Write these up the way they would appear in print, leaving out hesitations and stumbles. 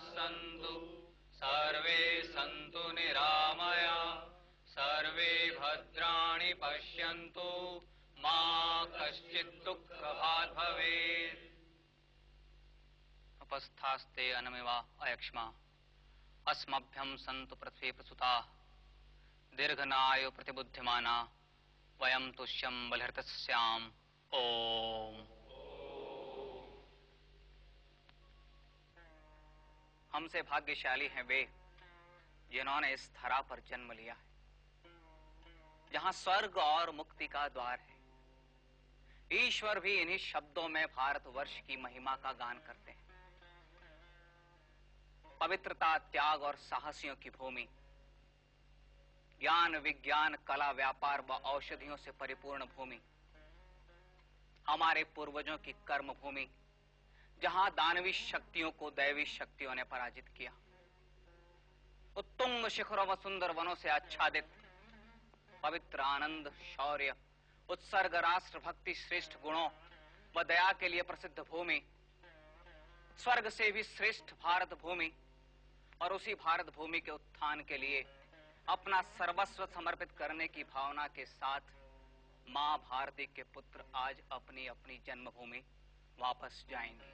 सन्तु सर्वे सन्तु निरामया सर्वे भद्राणि पश्यन्तु मा कश्चित् दुःखभाग् भवेत्। उपस्थास्ते अनमिवा अयक्ष्मा अस्मभ्यं सन्तु पृथ्वी प्रसुता दीर्घनायु प्रतिबुद्धिमाना वयं तुष्यं बलहृतस्याम। ओम। हमसे भाग्यशाली हैं वे जिन्होंने इस धरा पर जन्म लिया है जहां स्वर्ग और मुक्ति का द्वार है। ईश्वर भी इन्हीं शब्दों में भारतवर्ष की महिमा का गान करते हैं। पवित्रता, त्याग और साहसियों की भूमि, ज्ञान, विज्ञान, कला, व्यापार व औषधियों से परिपूर्ण भूमि, हमारे पूर्वजों की कर्म भूमि, जहां दानवी शक्तियों को दैवी शक्तियों ने पराजित किया। उत्तुंग शिखरों व सुंदर वनों से आच्छादित पवित्र, आनंद, शौर्य, उत्सर्ग, राष्ट्र भक्ति, श्रेष्ठ गुणों व दया के लिए प्रसिद्ध भूमि, स्वर्ग से भी श्रेष्ठ भारत भूमि, और उसी भारत भूमि के उत्थान के लिए अपना सर्वस्व समर्पित करने की भावना के साथ मां भारती के पुत्र आज अपनी अपनी जन्मभूमि वापस जाएंगे।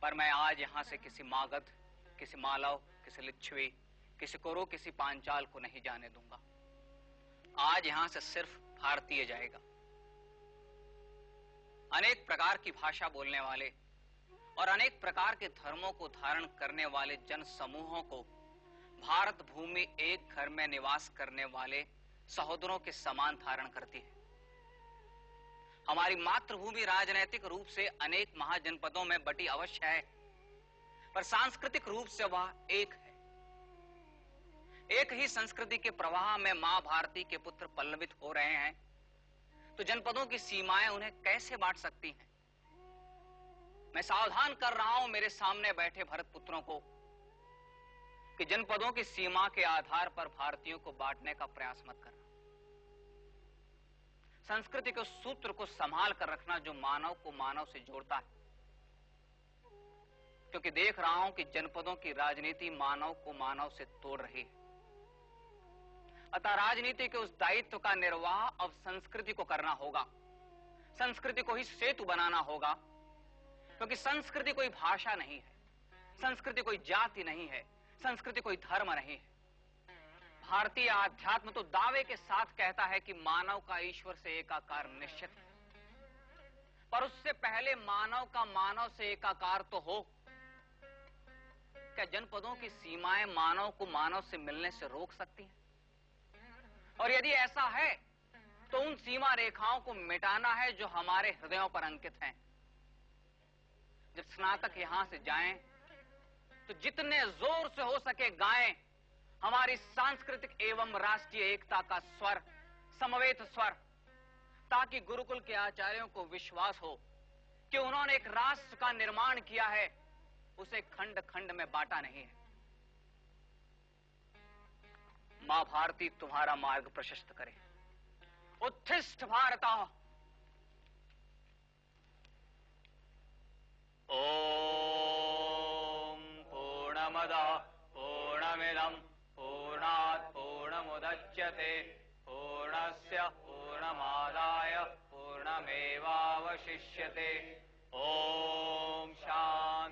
पर मैं आज यहां से किसी मागध, किसी मालव, किसी लिच्छवी, किसी कुरु, किसी पांचाल को नहीं जाने दूंगा। आज यहां से सिर्फ भारतीय जाएगा। अनेक प्रकार की भाषा बोलने वाले और अनेक प्रकार के धर्मों को धारण करने वाले जन समूहों को भारत भूमि एक घर में निवास करने वाले सहोदरों के समान धारण करती है। हमारी मातृभूमि राजनैतिक रूप से अनेक महाजनपदों में बटी अवश्य है, पर सांस्कृतिक रूप से वह एक है। एक ही संस्कृति के प्रवाह में मां भारती के पुत्र पल्लवित हो रहे हैं, तो जनपदों की सीमाएं उन्हें कैसे बांट सकती हैं? मैं सावधान कर रहा हूं मेरे सामने बैठे भरत पुत्रों को कि जनपदों की सीमा के आधार पर भारतीयों को बांटने का प्रयास मत करना। संस्कृति के सूत्र को संभाल कर रखना जो मानव को मानव से जोड़ता है, क्योंकि देख रहा हूं कि जनपदों की राजनीति मानव को मानव से तोड़ रही है। अतः राजनीति के उस दायित्व का निर्वाह अब संस्कृति को करना होगा। संस्कृति को ही सेतु बनाना होगा, क्योंकि संस्कृति कोई भाषा नहीं है, संस्कृति कोई जाति नहीं है, संस्कृति कोई धर्म नहीं है। भारतीय आध्यात्म तो दावे के साथ कहता है कि मानव का ईश्वर से एकाकार निश्चित है, पर उससे पहले मानव का मानव से एकाकार तो हो। क्या जनपदों की सीमाएं मानव को मानव से मिलने से रोक सकती हैं? और यदि ऐसा है तो उन सीमा रेखाओं को मिटाना है जो हमारे हृदयों पर अंकित हैं। जब स्नातक यहां से जाएं तो जितने जोर से हो सके गाएं हमारी सांस्कृतिक एवं राष्ट्रीय एकता का स्वर, समवेत स्वर, ताकि गुरुकुल के आचार्यों को विश्वास हो कि उन्होंने एक राष्ट्र का निर्माण किया है, उसे खंड खंड में बांटा नहीं है। मां भारती तुम्हारा मार्ग प्रशस्त करे। उत्थिष्ठ भारता। ओम पूर्णमदः पूर्णमिदं पूर्णात् पूर्णमुदच्यते पूर्णस्य पूर्णमादाय पूर्णमेवावशिष्यते। ओम शांति।